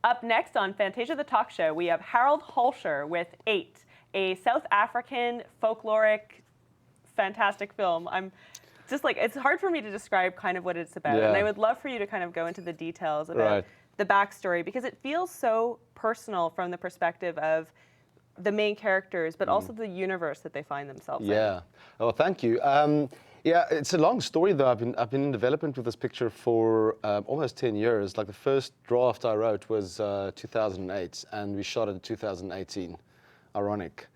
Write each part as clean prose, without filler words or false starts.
Up next on Fantasia The Talkshow, we have Harold Holscher with 8, a South African folkloric fantastic film. I'm just like, it's hard for me to describe kind of what it's about. Yeah. And I would love for you to kind of go into the details about Right. the backstory, because it feels so personal from the perspective of the main characters, but also the universe that they find themselves in. Yeah. Oh, thank you. Yeah, it's a long story though. I've been in development with this picture for almost 10 years. Like the first draft I wrote was 2008, and we shot it in 2018. Ironic.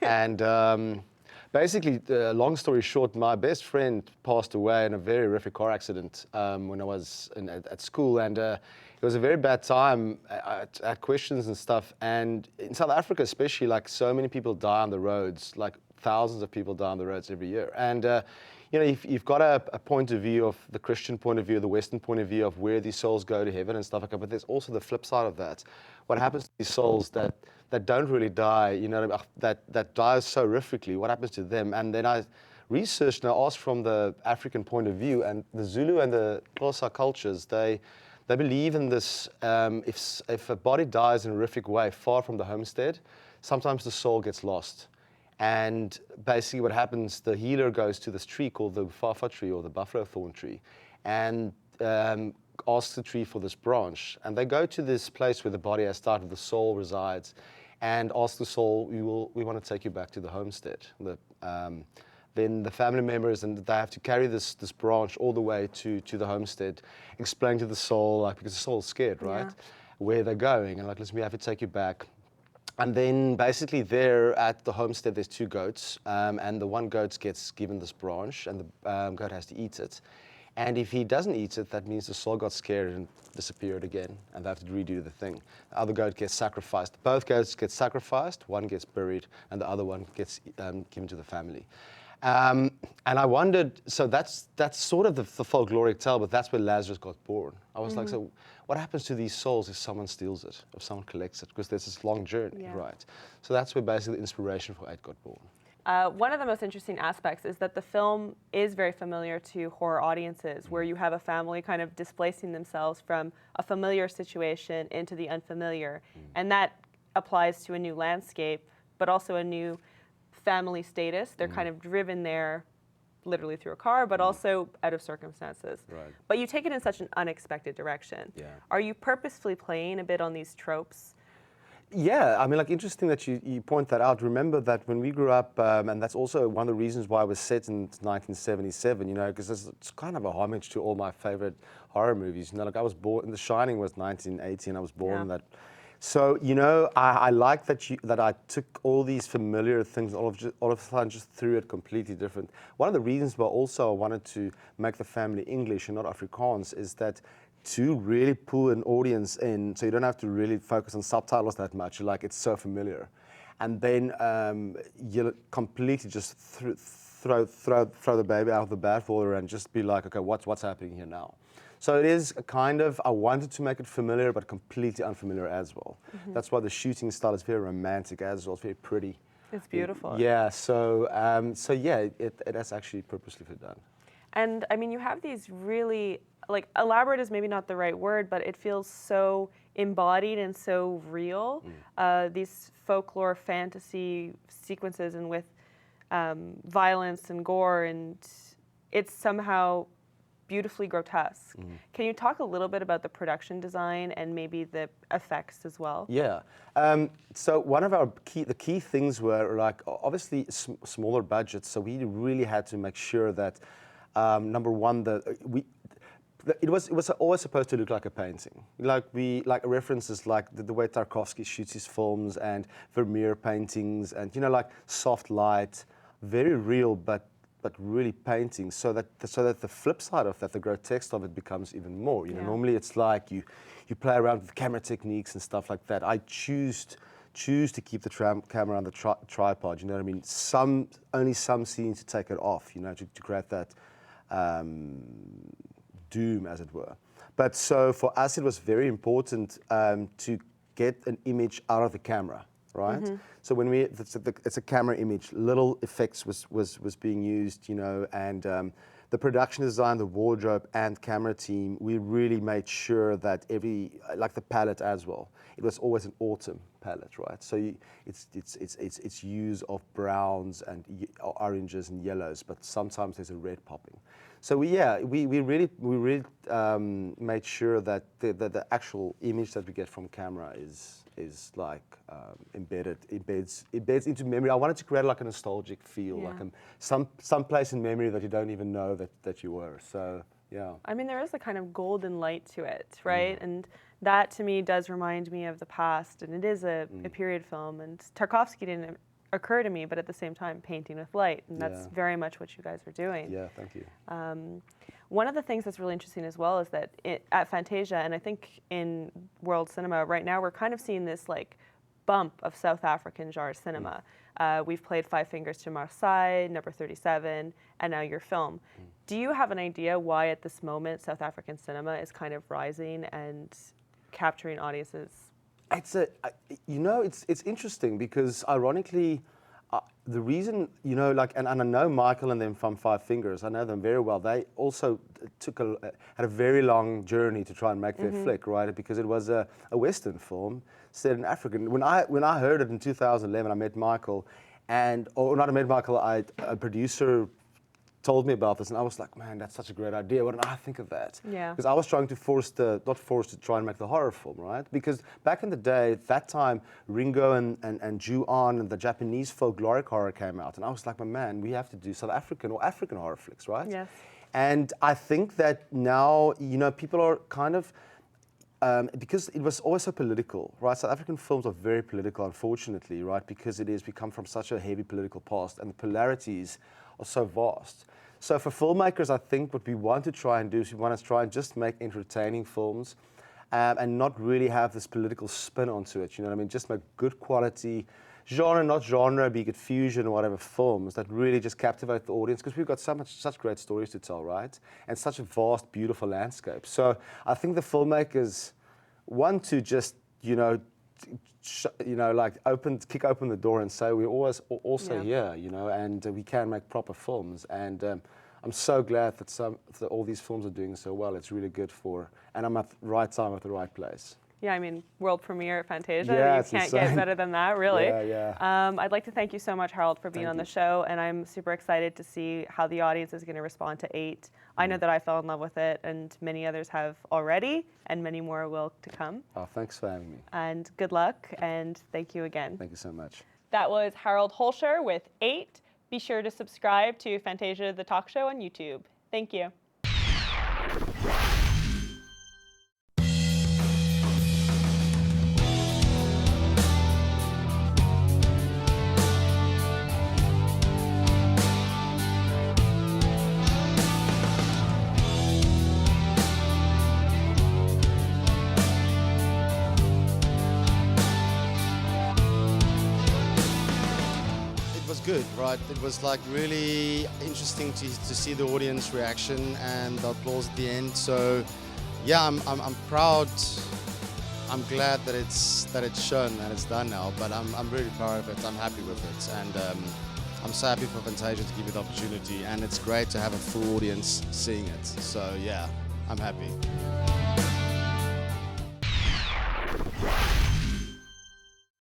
And basically, long story short, my best friend passed away in a very horrific car accident when I was at school, and it was a very bad time. I had questions and stuff, and in South Africa especially, like so many people die on the roads, like thousands of people die on the roads every year. And you know, you've got a point of view of the Christian point of view, the Western point of view of where these souls go to heaven and stuff like that, but there's also the flip side of that. What happens to these souls that don't really die, you know, that dies so horrifically, what happens to them? And then I researched and I asked from the African point of view, and the Zulu and the Xhosa cultures, they believe in this, if a body dies in a horrific way, far from the homestead, sometimes the soul gets lost. And basically what happens, the healer goes to this tree called the fafa tree or the buffalo thorn tree, and asks the tree for this branch. And they go to this place where the body has started, the soul resides, and ask the soul, we want to take you back to the homestead. Then the family members, and they have to carry this branch all the way to the homestead, explain to the soul, like, because the soul's scared, right? Yeah. Where they're going, and like, listen, we have to take you back. And then basically there at the homestead, there's 2 goats, and the one goat gets given this branch, and the goat has to eat it. And if he doesn't eat it, that means the soul got scared and disappeared again, and they have to redo the thing. The other goat gets sacrificed. Both goats get sacrificed, one gets buried, and the other one gets given to the family. And I wondered, so that's sort of the folkloric tale, but that's where Lazarus got born. I was like, so what happens to these souls if someone steals it, if someone collects it? Because there's this long journey, right? So that's where basically the inspiration for 8 got born. One of the most interesting aspects is that the film is very familiar to horror audiences, where you have a family kind of displacing themselves from a familiar situation into the unfamiliar. And that applies to a new landscape, but also a new family status. They're kind of driven there literally through a car, but also out of circumstances. Right. But you take it in such an unexpected direction. Yeah. Are you purposefully playing a bit on these tropes? Yeah, I mean, like, interesting that you point that out. Remember that when we grew up, and that's also one of the reasons why it was set in 1977, you know, because it's kind of a homage to all my favorite horror movies. You know, like, I was born, The Shining was 1980, and I was born in that. So, you know, I like that I took all these familiar things, all of a sudden just threw it completely different. One of the reasons why also I wanted to make the family English and not Afrikaans is that to really pull an audience in, so you don't have to really focus on subtitles that much, like, it's so familiar. And then you completely just throw the baby out of the bathwater and just be like, okay, what's happening here now? So it is a kind of, I wanted to make it familiar, but completely unfamiliar as well. That's why the shooting style is very romantic as well, it's very pretty. It's beautiful. Yeah, so yeah, it is actually purposely done. And I mean, you have these really, like, elaborate is maybe not the right word, but it feels so embodied and so real. These folklore fantasy sequences, and with violence and gore, and it's somehow beautifully grotesque. Can you talk a little bit about the production design and maybe the effects as well? Yeah. So one of the key things were, like, obviously smaller budgets. So we really had to make sure that number one, it was always supposed to look like a painting. Like references like the way Tarkovsky shoots his films, and Vermeer paintings, and, you know, like, soft light, very real, but really painting, so that the flip side of that, the grotesque of it, becomes even more. You know, normally it's like you play around with camera techniques and stuff like that. I choose to keep the camera on the tripod. You know what I mean? Only some scenes to take it off. You know, to create that doom, as it were. But so for us, it was very important to get an image out of the camera. Right, so when it's a camera image, little effects was being used, you know, and the production design, the wardrobe, and camera team, we really made sure that like the palette as well, it was always an autumn palette, right? So it's use of browns and oranges and yellows, but sometimes there's a red popping. So we really made sure that the actual image that we get from camera is like embeds into memory. I wanted to create like a nostalgic feel, like some place in memory that you don't even know that you were. So yeah. I mean, there is a kind of golden light to it, right? And that to me does remind me of the past, and it is a period film. And Tarkovsky didn't occur to me, but at the same time, painting with light, and that's very much what you guys are doing. Yeah, thank you. One of the things that's really interesting as well is that at Fantasia, and I think in world cinema right now, we're kind of seeing this like bump of South African genre cinema. We've played Five Fingers to Marseille, Number 37, and now your film. Do you have an idea why at this moment South African cinema is kind of rising and capturing audiences? It's interesting because ironically, the reason, and I know Michael and them from Five Fingers, I know them very well. They also had a very long journey to try and make their flick, right? Because it was a Western film set in Africa. When I heard it in 2011, I met Michael, a producer told me about this, and I was like, man, that's such a great idea. Why didn't I think of that? Yeah. Because I was trying to to try and make the horror film, right? Because back in the day, at that time, Ringo and Ju-on and the Japanese folkloric horror came out, and I was like, man, we have to do South African or African horror flicks, right? Yes. And I think that now, people are kind of, because it was always so political, right? South African films are very political, unfortunately, right? Because we come from such a heavy political past, and the polarities are so vast. So for filmmakers, I think what we want to try and do is we want to try and just make entertaining films and not really have this political spin onto it, you know what I mean? Just make good quality, genre, not genre, be it fusion or whatever, films that really just captivate the audience, because we've got such great stories to tell, right? And such a vast, beautiful landscape. So I think the filmmakers want to just, kick open the door and say we're always also here, and we can make proper films. And I'm so glad that all these films are doing so well. It's really good and I'm at the right time at the right place. Yeah, I mean, world premiere at Fantasia. Yeah, you can't get better than that, really. Yeah. I'd like to thank you so much, Harold, for being on the show, and I'm super excited to see how the audience is going to respond to 8. I know that I fell in love with it, and many others have already, and many more will to come. Oh, thanks for having me. And good luck, and thank you again. Thank you so much. That was Harold Holscher with 8. Be sure to subscribe to Fantasia The Talkshow on YouTube. Thank you. Good, right? It was like really interesting to see the audience reaction and the applause at the end. So yeah, I'm proud. I'm glad that it's shown and it's done now. But I'm really proud of it. I'm happy with it, and I'm so happy for Fantasia to give me the opportunity. And it's great to have a full audience seeing it. So yeah, I'm happy.